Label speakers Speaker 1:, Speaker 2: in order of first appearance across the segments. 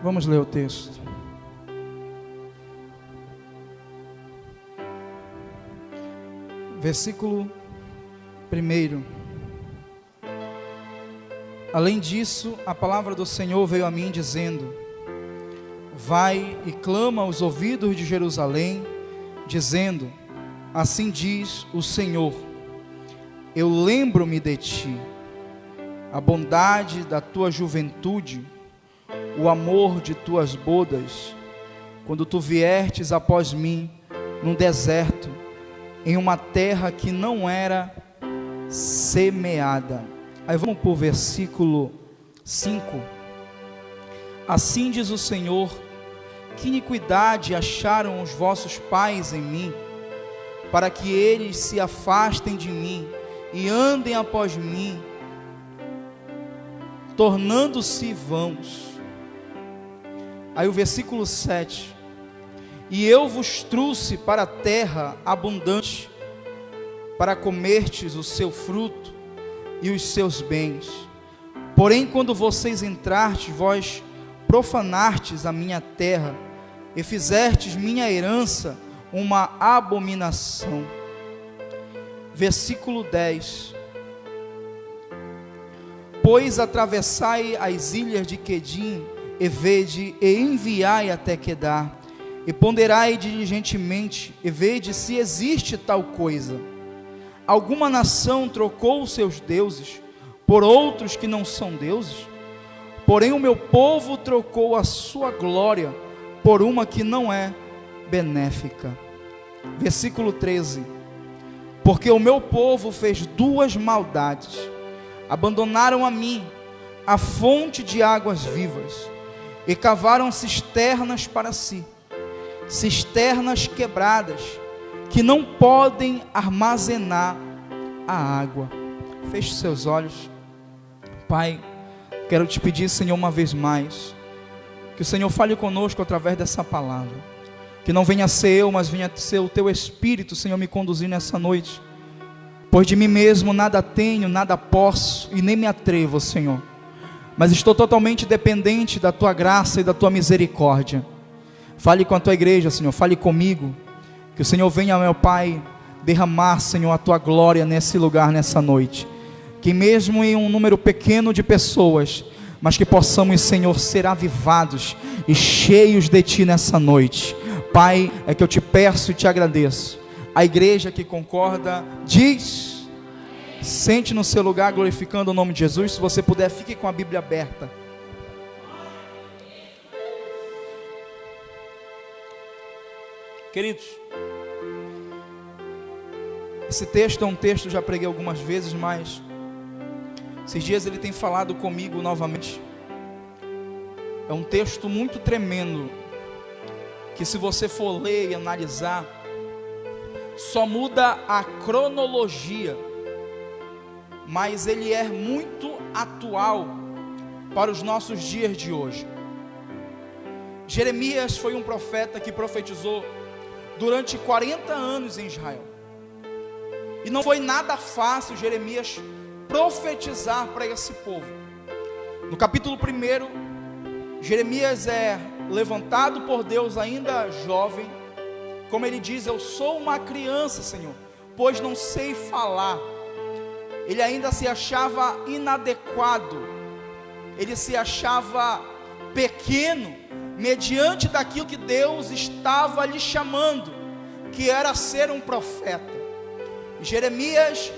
Speaker 1: Vamos ler o texto. Versículo 1. Além disso, a palavra do Senhor veio a mim dizendo: vai e clama aos ouvidos de Jerusalém, dizendo: assim diz o Senhor, eu lembro-me de ti, a bondade da tua juventude, o amor de tuas bodas, quando tu viertes após mim num deserto, em uma terra que não era semeada. Aí vamos para o versículo 5. Assim diz o Senhor: que iniquidade acharam os vossos pais em mim, para que eles se afastem de mim e andem após mim, tornando-se vãos. Aí o versículo 7. E eu vos trouxe para a terra abundante, para comerdes o seu fruto e os seus bens. Porém, quando vocês entrardes, vós profanastes a minha terra, e fizertes minha herança uma abominação. Versículo 10. Pois atravessai as ilhas de Quedim, e vede, e enviai até Quedar, e ponderai diligentemente, e vede se existe tal coisa. Alguma nação trocou os seus deuses por outros que não são deuses? Porém o meu povo trocou a sua glória por uma que não é benéfica. Versículo 13. Porque o meu povo fez duas maldades: abandonaram a mim, a fonte de águas vivas, e cavaram cisternas para si, cisternas quebradas, que não podem armazenar a água. Feche seus olhos. Pai, quero te pedir, Senhor, uma vez mais, que o Senhor fale conosco através dessa palavra, que não venha ser eu, mas venha ser o teu Espírito, Senhor, me conduzir nessa noite, pois de mim mesmo nada tenho, nada posso, e nem me atrevo, Senhor, mas estou totalmente dependente da tua graça e da tua misericórdia. Fale com a tua igreja, Senhor, fale comigo, que o Senhor venha, meu Pai, derramar, Senhor, a tua glória nesse lugar, nessa noite, que mesmo em um número pequeno de pessoas, mas que possamos, Senhor, ser avivados e cheios de ti nessa noite. Pai, é que eu te peço e te agradeço. A igreja que concorda diz: sente no seu lugar glorificando o nome de Jesus. Se você puder, fique com a Bíblia aberta. Queridos, esse texto é um texto que já preguei algumas vezes, mas esses dias ele tem falado comigo novamente. É um texto muito tremendo, que se você for ler e analisar, só muda a cronologia, mas ele é muito atual para os nossos dias de hoje. Jeremias foi um profeta que profetizou durante 40 anos em Israel, e não foi nada fácil Jeremias profetizar para esse povo. No capítulo 1, Jeremias é levantado por Deus ainda jovem, como ele diz: eu sou uma criança, Senhor, pois não sei falar. Ele ainda se achava inadequado, ele se achava pequeno, mediante daquilo que Deus estava lhe chamando, que era ser um profeta. Jeremias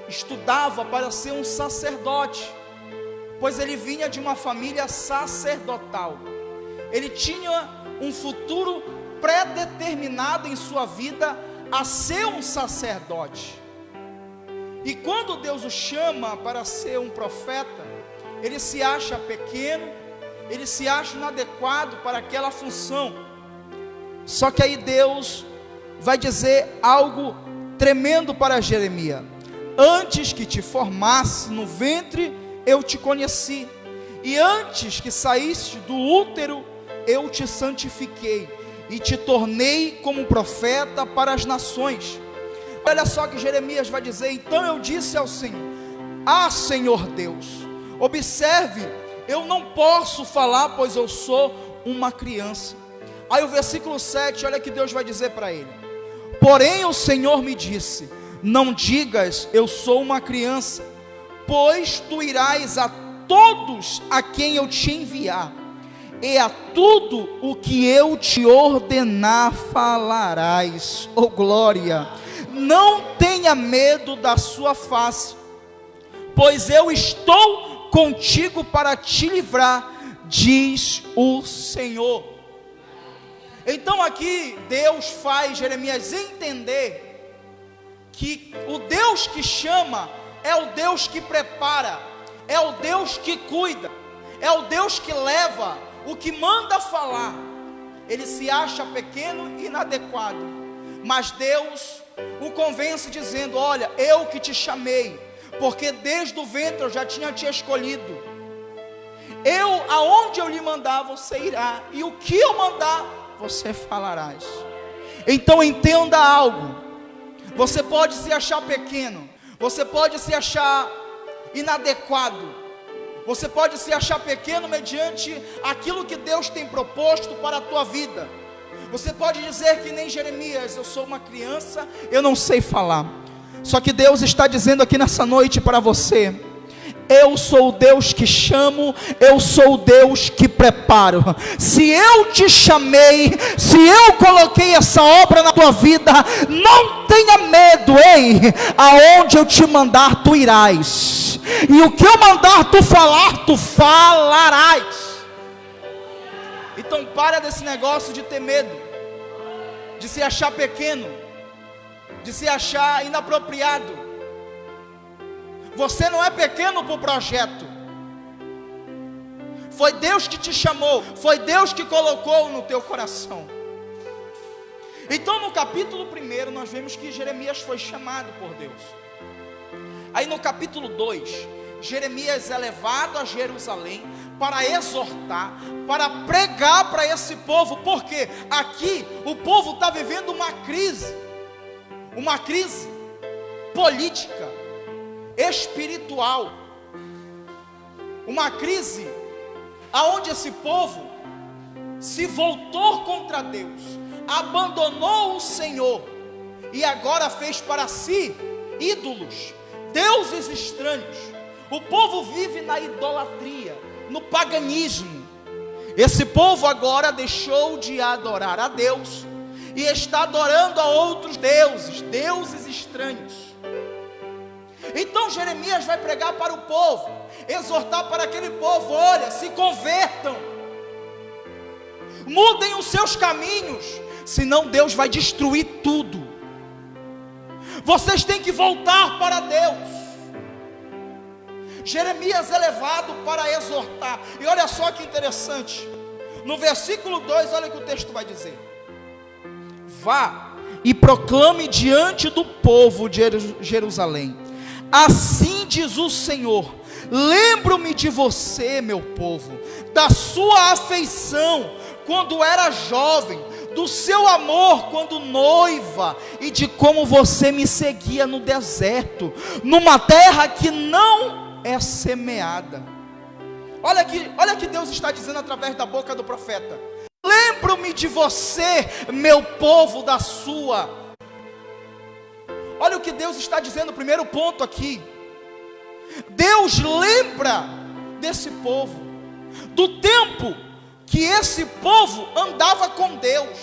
Speaker 1: estudava para ser um sacerdote, pois ele vinha de uma família sacerdotal. Ele tinha um futuro pré-determinado em sua vida a ser um sacerdote. E quando Deus o chama para ser um profeta, ele se acha pequeno, ele se acha inadequado para aquela função. Só que aí Deus vai dizer algo tremendo para Jeremias: antes que te formasse no ventre, eu te conheci, e antes que saíste do útero, eu te santifiquei, e te tornei como profeta para as nações. Olha só que Jeremias vai dizer: então eu disse ao Senhor: ah, Senhor Deus, observe, eu não posso falar, pois eu sou uma criança. Aí o versículo 7, olha que Deus vai dizer para ele: porém o Senhor me disse, não digas eu sou uma criança, pois tu irás a todos a quem eu te enviar, e a tudo o que eu te ordenar falarás. Oh glória! Não tenha medo da sua face, pois eu estou contigo para te livrar, diz o Senhor. Então aqui Deus faz Jeremias entender que o Deus que chama é o Deus que prepara, é o Deus que cuida, é o Deus que leva, o que manda falar. Ele se acha pequeno e inadequado, mas Deus o convence dizendo: olha, eu que te chamei, porque desde o ventre eu já tinha te escolhido. Aonde eu lhe mandar você irá, e o que eu mandar você falarás. Então entenda algo: você pode se achar pequeno, você pode se achar inadequado, você pode se achar pequeno mediante aquilo que Deus tem proposto para a tua vida. Você pode dizer que nem Jeremias: eu sou uma criança, eu não sei falar. Só que Deus está dizendo aqui nessa noite para você: eu sou o Deus que chamo, eu sou o Deus que preparo. Se eu te chamei, se eu coloquei essa obra na tua vida, não tenha medo, ei, aonde eu te mandar tu irás, e o que eu mandar tu falar, tu falarás. Então para desse negócio de ter medo, de se achar pequeno, de se achar inapropriado. Você não é pequeno por projeto. Foi Deus que te chamou, foi Deus que colocou no teu coração. Então no capítulo 1 nós vemos que Jeremias foi chamado por Deus. Aí no capítulo 2, Jeremias é levado a Jerusalém para exortar, para pregar para esse povo, porque aqui o povo está vivendo uma crise política, espiritual, uma crise aonde esse povo se voltou contra Deus, abandonou o Senhor e agora fez para si ídolos, deuses estranhos. O povo vive na idolatria, no paganismo. Esse povo agora deixou de adorar a Deus e está adorando a outros deuses estranhos. Então Jeremias vai pregar para o povo, exortar para aquele povo: olha, se convertam, mudem os seus caminhos, senão Deus vai destruir tudo. Vocês têm que voltar para Deus. Jeremias é levado para exortar. E olha só que interessante, no versículo 2, olha o que o texto vai dizer: vá e proclame diante do povo de Jerusalém, assim diz o Senhor: lembro-me de você, meu povo, da sua afeição quando era jovem, do seu amor quando noiva, e de como você me seguia no deserto, numa terra que não é semeada. Olha que Deus está dizendo através da boca do profeta: lembro-me de você, meu povo, da sua. Olha o que Deus está dizendo, primeiro ponto aqui. Deus lembra desse povo, do tempo que esse povo andava com Deus,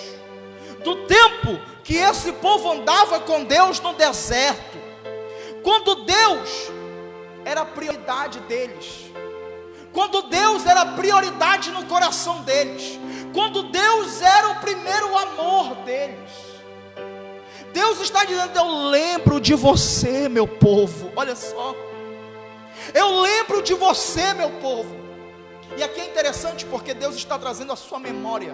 Speaker 1: do tempo que esse povo andava com Deus no deserto, quando Deus era a prioridade deles, quando Deus era a prioridade no coração deles, quando Deus era o primeiro amor deles. Deus está dizendo: eu lembro de você, meu povo. Olha só, eu lembro de você, meu povo. E aqui é interessante porque Deus está trazendo a sua memória.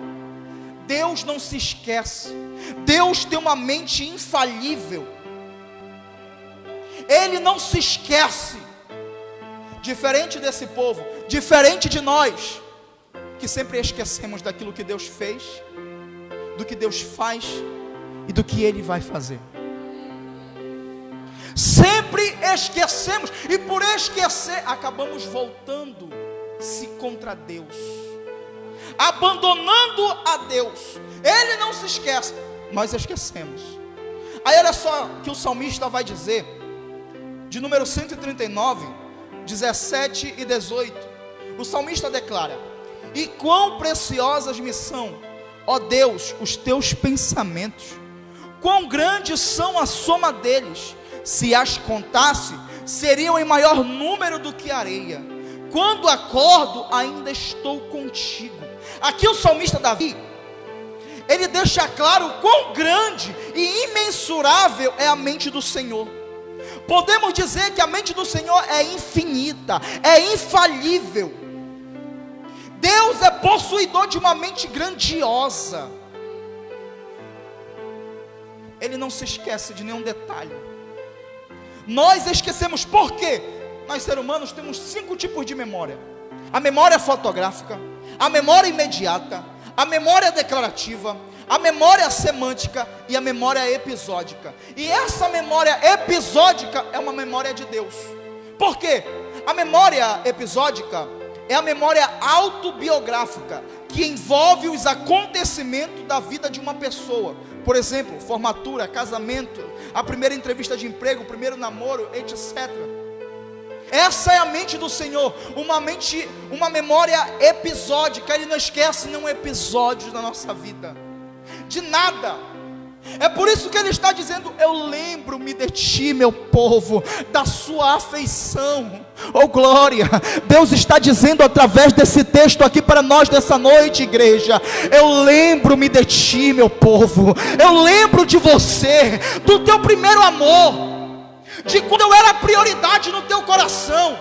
Speaker 1: Deus não se esquece, Deus tem uma mente infalível, Ele não se esquece. Diferente desse povo, diferente de nós, que sempre esquecemos daquilo que Deus fez, do que Deus faz e do que Ele vai fazer. Sempre esquecemos, e por esquecer acabamos voltando se contra Deus, abandonando a Deus. Ele não se esquece, nós esquecemos. Aí olha só que o salmista vai dizer, de número 139, 17 e 18. O salmista declara: e quão preciosas me são, ó Deus, os teus pensamentos, quão grandes são a soma deles, se as contasse, seriam em maior número do que a areia. Quando acordo, ainda estou contigo. Aqui o salmista Davi, ele deixa claro quão grande e imensurável é a mente do Senhor. Podemos dizer que a mente do Senhor é infinita, é infalível. Deus é possuidor de uma mente grandiosa. Ele não se esquece de nenhum detalhe. Nós esquecemos. Por quê? Nós seres humanos temos 5 tipos de memória: a memória fotográfica, a memória imediata, a memória declarativa, a memória semântica e a memória episódica. E essa memória episódica é uma memória de Deus. Por quê? A memória episódica é a memória autobiográfica, que envolve os acontecimentos da vida de uma pessoa. Por exemplo, formatura, casamento, a primeira entrevista de emprego, o primeiro namoro, etc. Essa é a mente do Senhor, uma memória episódica. Ele não esquece nenhum episódio da nossa vida, de nada. É por isso que ele está dizendo: eu lembro-me de ti, meu povo, da sua afeição. Oh glória, Deus está dizendo através desse texto aqui para nós nessa noite, igreja: eu lembro-me de ti, meu povo, eu lembro de você, do teu primeiro amor, de quando eu era prioridade no teu coração,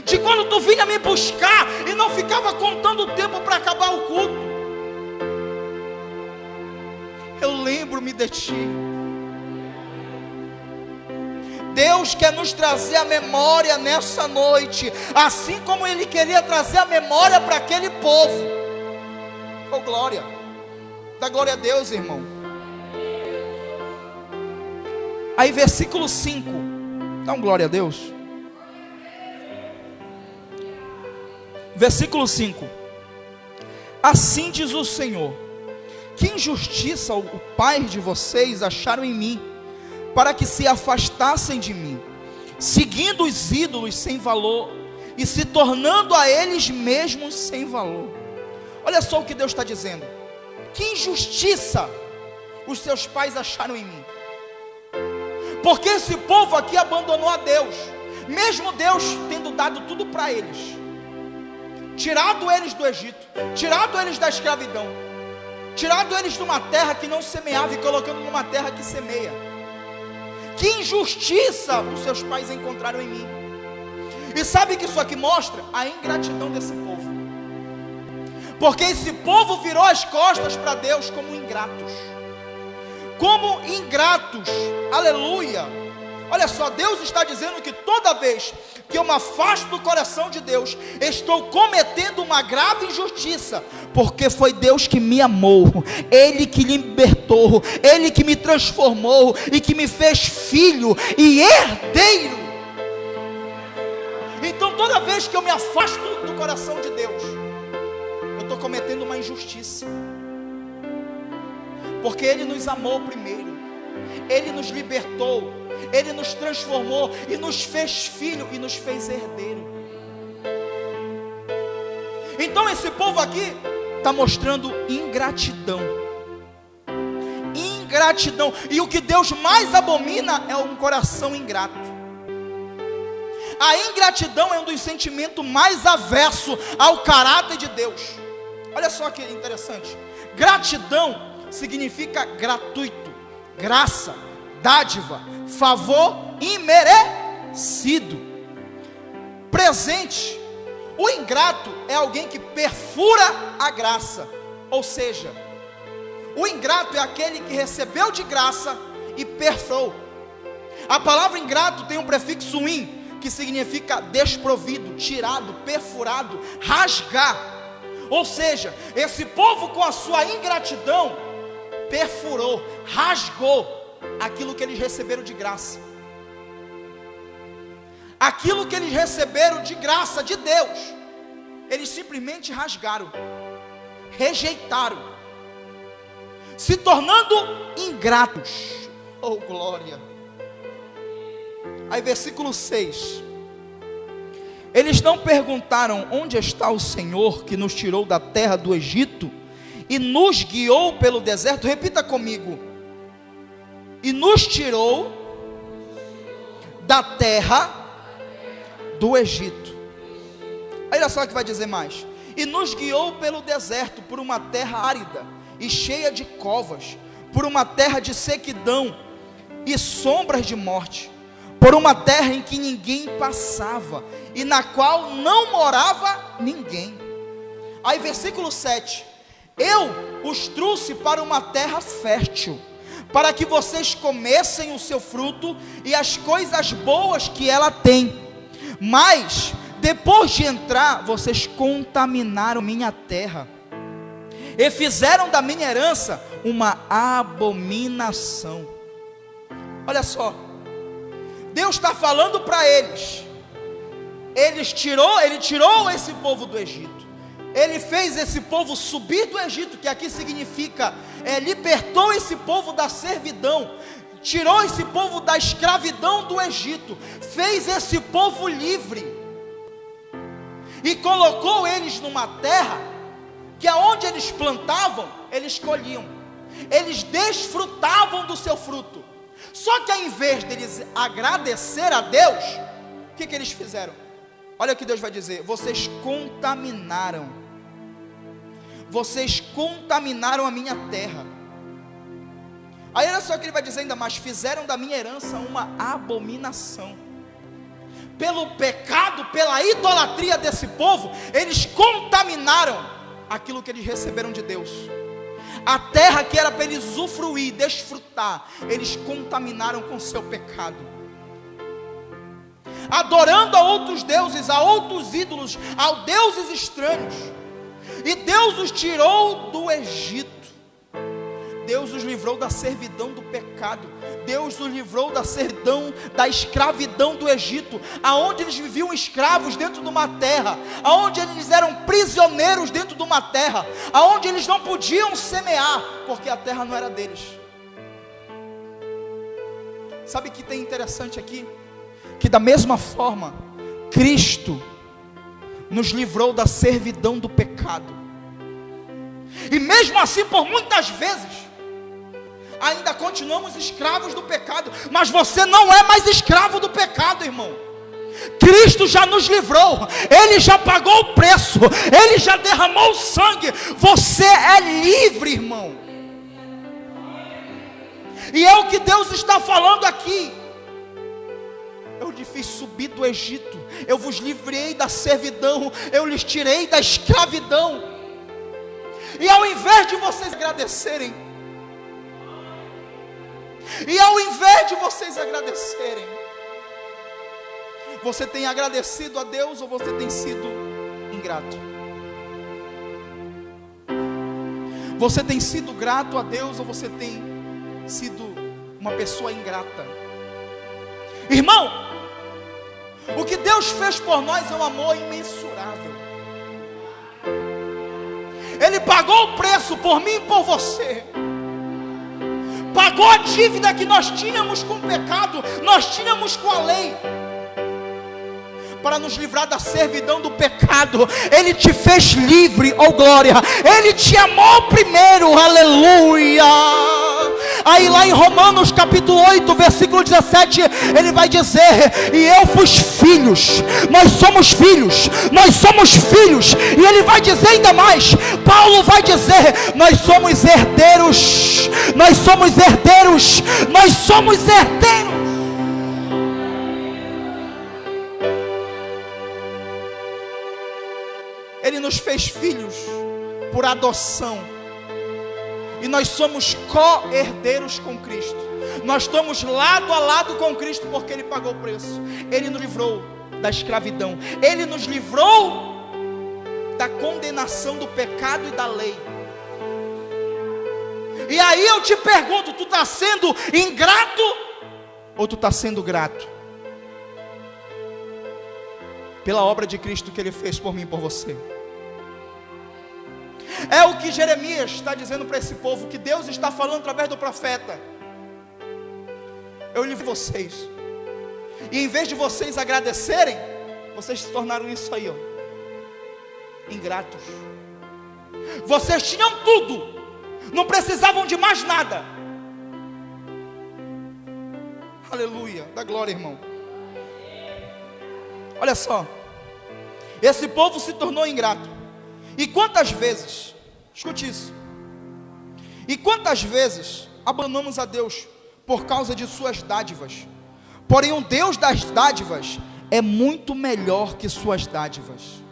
Speaker 1: de quando tu vinha me buscar e não ficava contando o tempo para acabar o culto. Eu lembro-me de ti. Deus quer nos trazer a memória nessa noite, assim como Ele queria trazer a memória para aquele povo. Oh glória, dá glória a Deus, irmão. Aí versículo 5, dá um glória a Deus. Versículo 5: assim diz o Senhor: que injustiça o pai de vocês acharam em mim, para que se afastassem de mim, seguindo os ídolos sem valor, e se tornando a eles mesmos sem valor. Olha só o que Deus está dizendo: que injustiça os seus pais acharam em mim, porque esse povo aqui abandonou a Deus, mesmo Deus tendo dado tudo para eles, tirado eles do Egito, tirado eles da escravidão, tirado eles de uma terra que não semeava e colocando numa terra que semeia. Que injustiça os seus pais encontraram em mim. E sabe que isso aqui mostra a ingratidão desse povo, porque esse povo virou as costas para Deus como ingratos. Como ingratos, aleluia. Olha só, Deus está dizendo que toda vez que eu me afasto do coração de Deus, estou cometendo uma grave injustiça, porque foi Deus que me amou, Ele que me libertou, Ele que me transformou e que me fez filho e herdeiro. Então toda vez que eu me afasto do coração de Deus, eu estou cometendo uma injustiça, porque Ele nos amou primeiro, Ele nos libertou, Ele nos transformou e nos fez filho e nos fez herdeiro. Então esse povo aqui está mostrando ingratidão. Ingratidão. E o que Deus mais abomina é um coração ingrato. A ingratidão é um dos sentimentos mais aversos ao caráter de Deus. Olha só que interessante. Gratidão significa gratuito, graça, dádiva, favor imerecido, presente. O ingrato é alguém que perfura a graça, ou seja, o ingrato é aquele que recebeu de graça e perfurou. A palavra ingrato tem um prefixo in, que significa desprovido, tirado, perfurado, rasgar. Ou seja, esse povo com a sua ingratidão perfurou, rasgou aquilo que eles receberam de graça, aquilo que eles receberam de graça de Deus, Eles simplesmente rasgaram, rejeitaram, se tornando ingratos. Oh glória! Aí versículo 6: eles não perguntaram: onde está o Senhor que nos tirou da terra do Egito e nos guiou pelo deserto? Repita comigo: e nos tirou da terra do Egito. Olha só o que vai dizer mais: e nos guiou pelo deserto, por uma terra árida e cheia de covas, por uma terra de sequidão e sombras de morte, por uma terra em que ninguém passava e na qual não morava ninguém. Aí versículo 7: eu os trouxe para uma terra fértil, para que vocês comessem o seu fruto e as coisas boas que ela tem. Mas depois de entrar, vocês contaminaram minha terra e fizeram da minha herança uma abominação. Olha só, Deus está falando para eles. Ele tirou esse povo do Egito. Ele fez esse povo subir do Egito, que aqui significa, libertou esse povo da servidão, tirou esse povo da escravidão do Egito, fez esse povo livre, e colocou eles numa terra, que aonde eles plantavam, eles colhiam, eles desfrutavam do seu fruto. Só que ao invés deles agradecer a Deus, o que eles fizeram? Olha o que Deus vai dizer: vocês contaminaram a minha terra. Aí olha só o que ele vai dizer ainda mais: fizeram da minha herança uma abominação. Pelo pecado, pela idolatria desse povo, eles contaminaram aquilo que eles receberam de Deus. A terra que era para eles usufruir, desfrutar, eles contaminaram com seu pecado, adorando a outros deuses, a outros ídolos, a deuses estranhos. E Deus os tirou do Egito, Deus os livrou da servidão do pecado, Deus os livrou da servidão, da escravidão do Egito, aonde eles viviam escravos dentro de uma terra, aonde eles eram prisioneiros dentro de uma terra, aonde eles não podiam semear, porque a terra não era deles. Sabe o que tem interessante aqui? Que da mesma forma, Cristo nos livrou da servidão do pecado, e mesmo assim, por muitas vezes, ainda continuamos escravos do pecado. Mas você não é mais escravo do pecado, irmão. Cristo já nos livrou, Ele já pagou o preço, Ele já derramou o sangue. Você é livre, irmão. E é o que Deus está falando aqui: eu lhe fiz subir do Egito, eu vos livrei da servidão, eu lhes tirei da escravidão. E ao invés de vocês agradecerem, você tem agradecido a Deus, ou você tem sido ingrato? Você tem sido grato a Deus, ou você tem sido uma pessoa ingrata? Irmão, o que Deus fez por nós é um amor imensurável. Ele pagou o preço por mim e por você, pagou a dívida que nós tínhamos com o pecado, nós tínhamos com a lei, para nos livrar da servidão do pecado. Ele te fez livre, oh glória, Ele te amou primeiro, aleluia. Aí lá em Romanos capítulo 8, versículo 17, ele vai dizer: e eu fui filhos, nós somos filhos, e ele vai dizer ainda mais, Paulo vai dizer: nós somos herdeiros. Ele nos fez filhos por adoção, e nós somos co-herdeiros com Cristo. Nós estamos lado a lado com Cristo, porque Ele pagou o preço. Ele nos livrou da escravidão, Ele nos livrou da condenação do pecado e da lei. E aí eu te pergunto: tu está sendo ingrato ou tu está sendo grato? pela obra de Cristo que Ele fez por mim e por você. É o que Jeremias está dizendo para esse povo, que Deus está falando através do profeta. Eu livrei vocês, e em vez de vocês agradecerem, vocês se tornaram isso aí, ingratos. Vocês tinham tudo, não precisavam de mais nada. Aleluia, dá glória, irmão. Olha só, esse povo se tornou ingrato. E quantas vezes, escute isso, e quantas vezes abandonamos a Deus por causa de suas dádivas? Porém o Deus das dádivas é muito melhor que suas dádivas.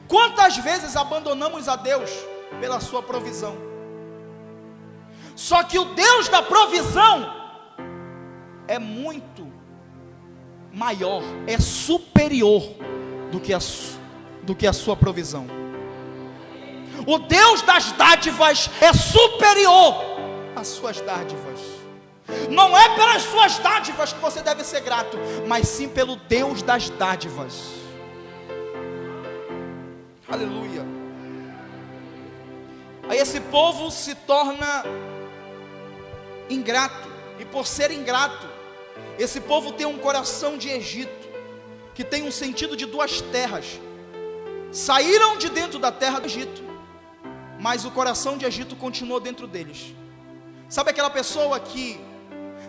Speaker 1: Quantas vezes abandonamos a Deus pela sua provisão? Só que o Deus da provisão é muito maior, é superior do que a sua provisão. O Deus das dádivas é superior às suas dádivas. Não é pelas suas dádivas que você deve ser grato, mas sim pelo Deus das dádivas. Aleluia. Aí esse povo se torna ingrato, e por ser ingrato, esse povo tem um coração de Egito, que tem um sentido de duas terras. Saíram de dentro da terra do Egito, mas o coração de Egito continuou dentro deles. Sabe aquela pessoa que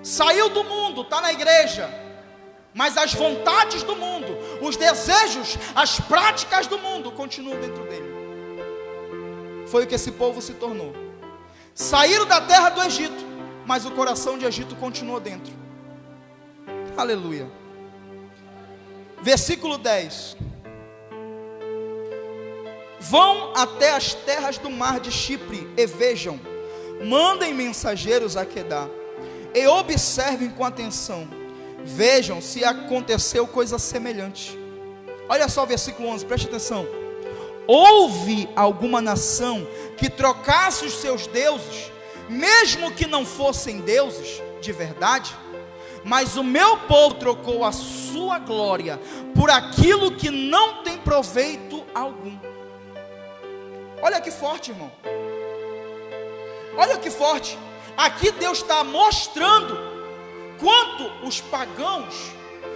Speaker 1: saiu do mundo, está na igreja, mas as vontades do mundo, os desejos, as práticas do mundo continuam dentro dele? Foi o que esse povo se tornou. Saíram da terra do Egito, mas o coração de Egito continuou dentro. Aleluia. Versículo 10. Vão até as terras do mar de Chipre e vejam, mandem mensageiros a Quedar e observem com atenção, vejam se aconteceu coisa semelhante. Olha só o versículo 11, preste atenção. Houve alguma nação que trocasse os seus deuses, mesmo que não fossem deuses de verdade? Mas o meu povo trocou a sua glória por aquilo que não tem proveito algum. Olha que forte, irmão. Olha que forte. Aqui Deus está mostrando quanto os pagãos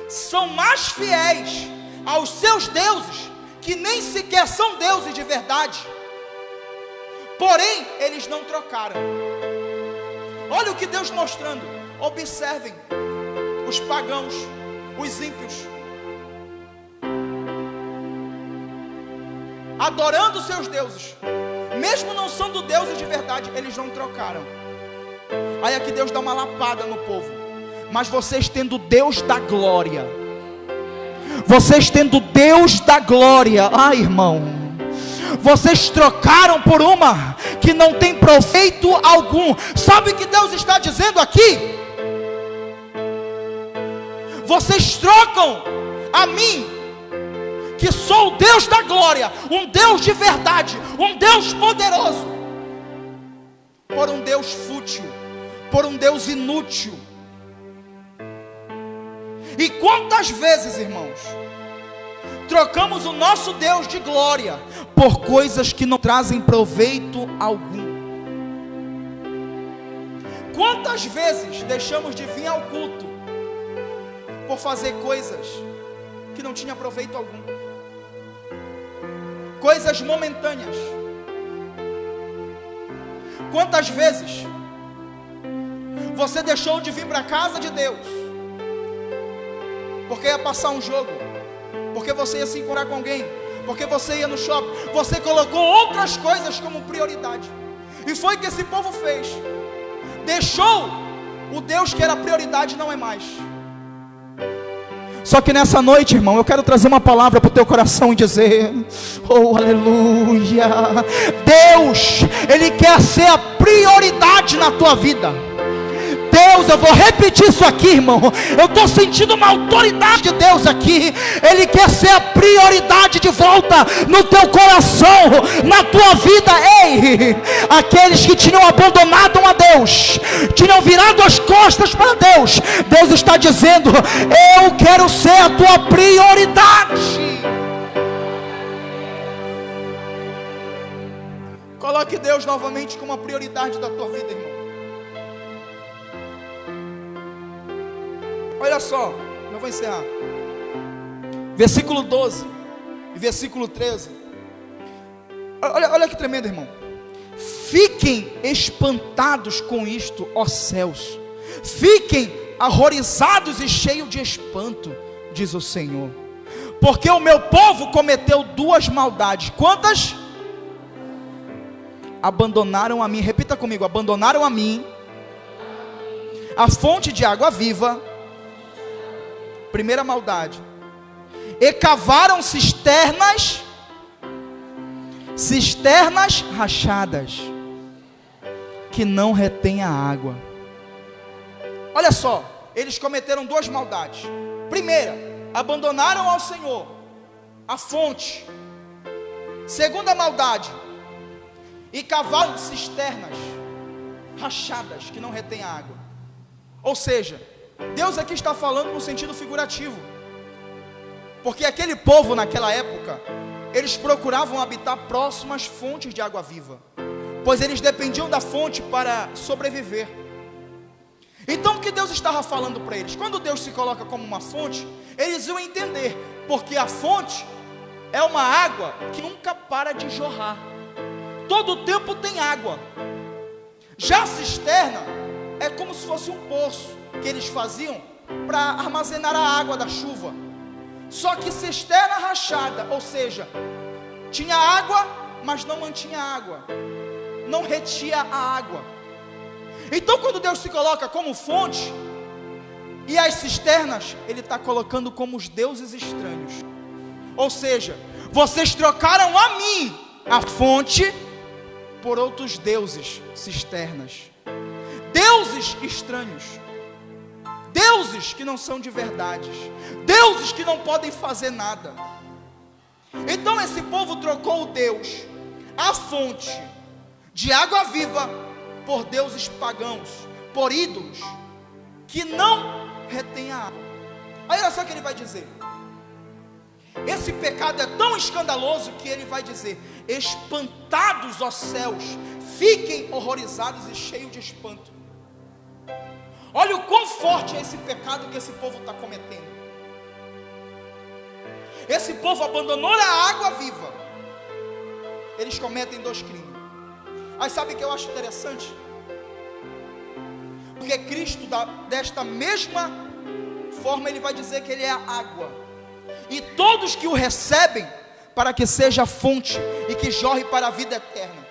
Speaker 1: são mais fiéis aos seus deuses, que nem sequer são deuses de verdade. Porém, eles não trocaram. Olha o que Deus mostrando. Observem os pagãos, os ímpios, adorando seus deuses, mesmo não sendo deuses de verdade, eles não trocaram. Aí aqui Deus dá uma lapada no povo. Mas vocês tendo Deus da glória, vocês tendo Deus da glória, ai irmão, vocês trocaram por uma que não tem proveito algum. Sabe o que Deus está dizendo aqui? Vocês trocam a mim, que sou o Deus da glória, um Deus de verdade, um Deus poderoso, por um Deus fútil, por um Deus inútil. E quantas vezes, irmãos, trocamos o nosso Deus de glória por coisas que não trazem proveito algum? Quantas vezes deixamos de vir ao culto por fazer coisas que não tinham proveito algum? Coisas momentâneas. Quantas vezes você deixou de vir para a casa de Deus porque ia passar um jogo, porque você ia se encontrar com alguém, porque você ia no shopping? Você colocou outras coisas como prioridade. E foi o que esse povo fez. Deixou o Deus que era prioridade, não é mais. Só que nessa noite, irmão, eu quero trazer uma palavra para o teu coração e dizer: oh, aleluia. Deus, Ele quer ser a prioridade na tua vida. Deus, eu vou repetir isso aqui, irmão. Eu estou sentindo uma autoridade de Deus aqui. Ele quer ser a prioridade de volta no teu coração, na tua vida. Ei, aqueles que tinham abandonado a Deus, tinham virado as costas para Deus, Deus está dizendo: eu quero ser a tua prioridade. Coloque Deus novamente como a prioridade da tua vida, irmão. Olha só, eu vou encerrar. Versículo 12 e versículo 13. Olha que tremendo, irmão. Fiquem espantados com isto, ó céus. Fiquem horrorizados e cheios de espanto, diz o Senhor. Porque o meu povo cometeu duas maldades. Quantas? Abandonaram a mim. Repita comigo: abandonaram a mim, a fonte de água viva. Primeira maldade. E cavaram cisternas rachadas, que não retém a água. Olha só, eles cometeram duas maldades. Primeira, abandonaram ao Senhor a fonte. Segunda maldade, e cavaram cisternas rachadas, que não retém a água. Ou seja, Deus aqui está falando no sentido figurativo, porque aquele povo naquela época, eles procuravam habitar próximo às fontes de água viva, pois eles dependiam da fonte para sobreviver. Então o que Deus estava falando para eles? Quando Deus se coloca como uma fonte, eles iam entender, porque a fonte é uma água que nunca para de jorrar, todo o tempo tem água. Já a cisterna é como se fosse um poço que eles faziam para armazenar a água da chuva. Só que cisterna rachada, ou seja, tinha água, mas não mantinha água, não retia a água. Então quando Deus se coloca como fonte, e as cisternas, Ele está colocando como os deuses estranhos. Ou seja, vocês trocaram a mim, a fonte, por outros deuses, cisternas, deuses estranhos, deuses que não são de verdade, deuses que não podem fazer nada. Então esse povo trocou o Deus, a fonte de água viva, por deuses pagãos, por ídolos que não retêm a água. Aí olha só o que ele vai dizer. Esse pecado é tão escandaloso que ele vai dizer: espantados, ó céus, fiquem horrorizados e cheios de espanto. Olha o quão forte é esse pecado que esse povo está cometendo. Esse povo abandonou a água viva. Eles cometem dois crimes. Aí sabe o que eu acho interessante? Porque Cristo, desta mesma forma, Ele vai dizer que Ele é a água, e todos que o recebem, para que seja fonte e que jorre para a vida eterna.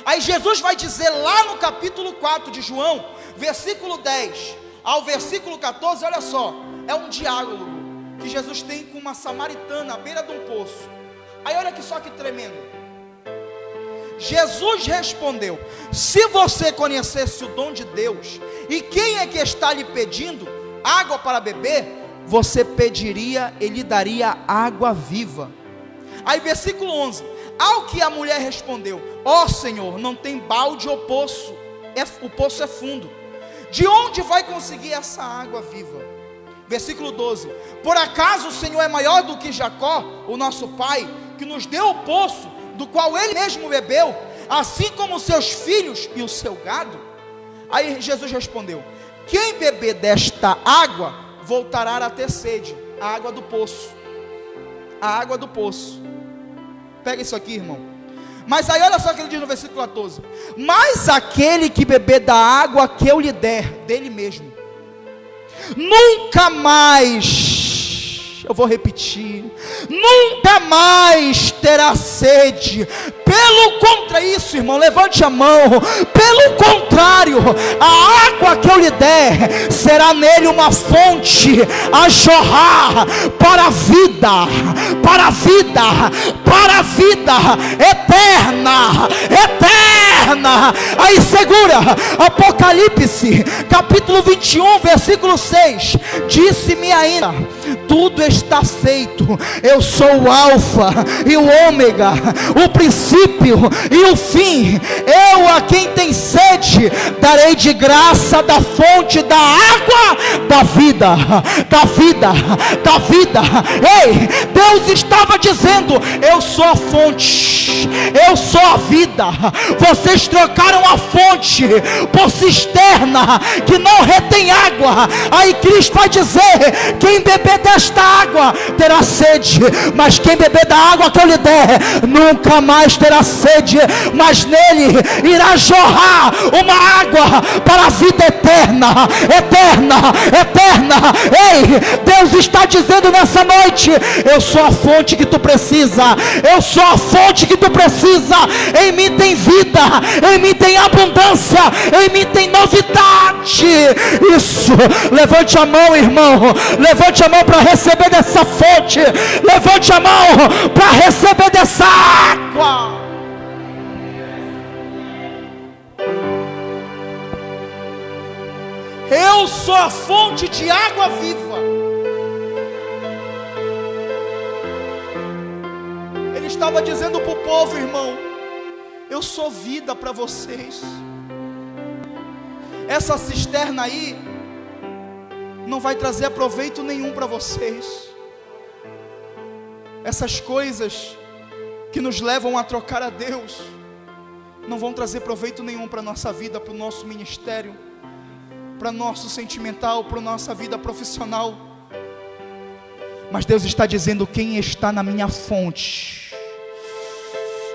Speaker 1: Aí Jesus vai dizer lá no capítulo 4 de João, versículo 10 ao versículo 14, olha só, é um diálogo que Jesus tem com uma samaritana à beira de um poço. Aí olha que só que tremendo. Jesus respondeu: se você conhecesse o dom de Deus, e quem é que está lhe pedindo água para beber, você pediria, ele lhe daria água viva. Aí versículo 11, ao que a mulher respondeu: ó Senhor, não tem balde ou poço, o poço é fundo, de onde vai conseguir essa água viva? Versículo 12, por acaso o Senhor é maior do que Jacó, o nosso pai, que nos deu o poço, do qual ele mesmo bebeu, assim como os seus filhos e o seu gado? Aí Jesus respondeu: quem beber desta água voltará a ter sede. A água do poço, a água do poço. Pega isso aqui, irmão. Mas aí olha só o que ele diz no versículo 14: mas aquele que beber da água que eu lhe der, dele mesmo, nunca mais, eu vou repetir, nunca mais terá sede. Pelo contrário, isso, irmão, levante a mão. Pelo contrário, a água que eu lhe der será nele uma fonte a jorrar para a vida, para a vida, para a vida eterna, eterna. Aí segura, Apocalipse, capítulo 21, versículo 6. Disse-me ainda: tudo está feito. Eu sou o alfa e o ômega, o princípio e o fim. Eu, a quem tem sede, darei de graça da fonte da água da vida, da vida, da vida. Ei, Deus estava dizendo: eu sou a fonte, eu sou a vida. Vocês trocaram a fonte por cisterna que não retém água. Aí Cristo vai dizer: quem beber desta água terá sede, mas quem beber da água que eu lhe der nunca mais terá sede, mas nele irá jorrar uma água para a vida eterna, eterna, eterna. Ei, Deus está dizendo nessa noite: eu sou a fonte que tu precisa, eu sou a fonte que tu precisa. Em mim tem vida, em mim tem abundância, em mim tem novidade. Isso, levante a mão, irmão, levante a mão para receber dessa fonte, levante a mão para receber dessa água. Eu sou a fonte de água viva. Ele estava dizendo para o povo, irmão: eu sou vida para vocês. Essa cisterna aí não vai trazer proveito nenhum para vocês. Essas coisas que nos levam a trocar a Deus não vão trazer proveito nenhum para a nossa vida, para o nosso ministério, para o nosso sentimental, para a nossa vida profissional. Mas Deus está dizendo: quem está na minha fonte,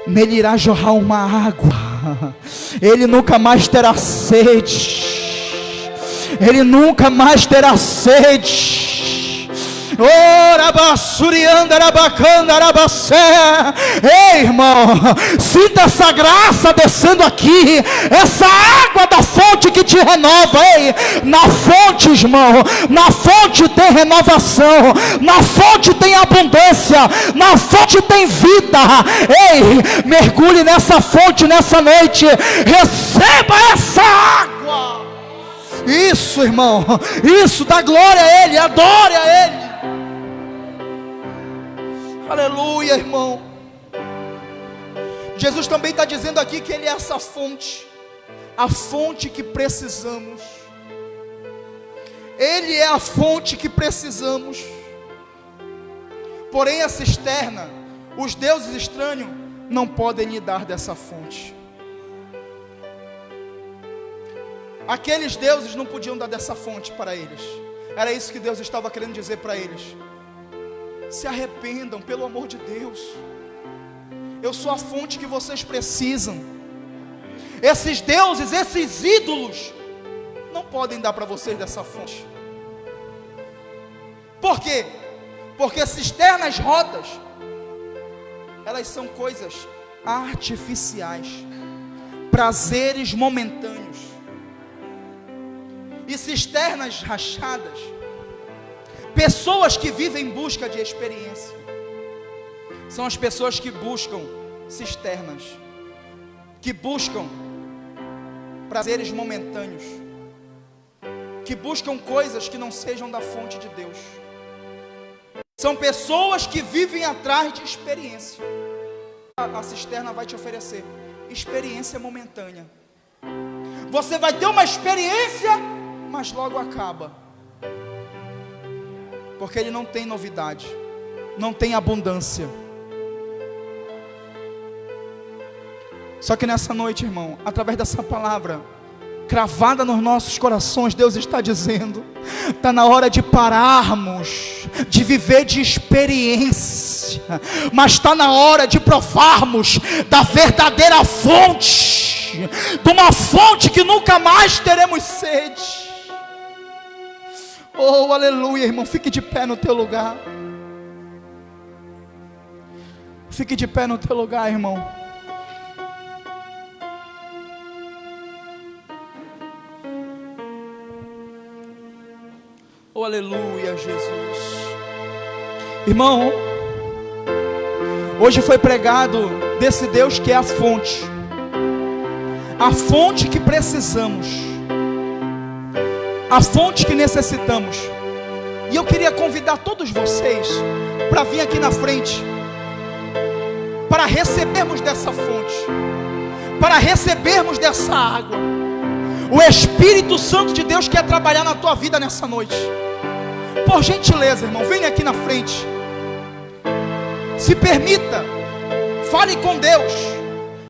Speaker 1: nele irá jorrar uma água. Ele nunca mais terá sede. Ele nunca mais terá sede. Ei, irmão, sinta essa graça descendo aqui, essa água da fonte que te renova. Ei, na fonte, irmão, na fonte tem renovação, na fonte tem abundância, na fonte tem vida. Ei, mergulhe nessa fonte nessa noite, receba essa água. Isso, irmão, isso, dá glória a Ele, adore a Ele. Aleluia, irmão. Jesus também está dizendo aqui que Ele é essa fonte, a fonte que precisamos. Ele é a fonte que precisamos. Porém a cisterna, os deuses estranhos não podem lhe dar dessa fonte. Aqueles deuses não podiam dar dessa fonte para eles. Era isso que Deus estava querendo dizer para eles: se arrependam, pelo amor de Deus. Eu sou a fonte que vocês precisam. Esses deuses, esses ídolos não podem dar para vocês dessa fonte. Por quê? Porque cisternas rotas, elas são coisas artificiais, prazeres momentâneos. E cisternas rachadas, pessoas que vivem em busca de experiência, são as pessoas que buscam cisternas, que buscam prazeres momentâneos, que buscam coisas que não sejam da fonte de Deus. São pessoas que vivem atrás de experiência. A cisterna vai te oferecer experiência momentânea. Você vai ter uma experiência, mas logo acaba, porque ele não tem novidade, não tem abundância. Só que nessa noite, irmão, através dessa palavra cravada nos nossos corações, Deus está dizendo: está na hora de pararmos de viver de experiência, mas está na hora de provarmos da verdadeira fonte, de uma fonte que nunca mais teremos sede. Oh, aleluia, irmão. Fique de pé no teu lugar. Fique de pé no teu lugar, irmão. Oh, aleluia, Jesus. Irmão, hoje foi pregado desse Deus que é a fonte. a fonte que precisamos, a fonte que necessitamos. E eu queria convidar todos vocês para vir aqui na frente, para recebermos dessa fonte, para recebermos dessa água. O Espírito Santo de Deus quer trabalhar na tua vida nessa noite. Por gentileza, irmão, venha aqui na frente. Se permita, fale com Deus.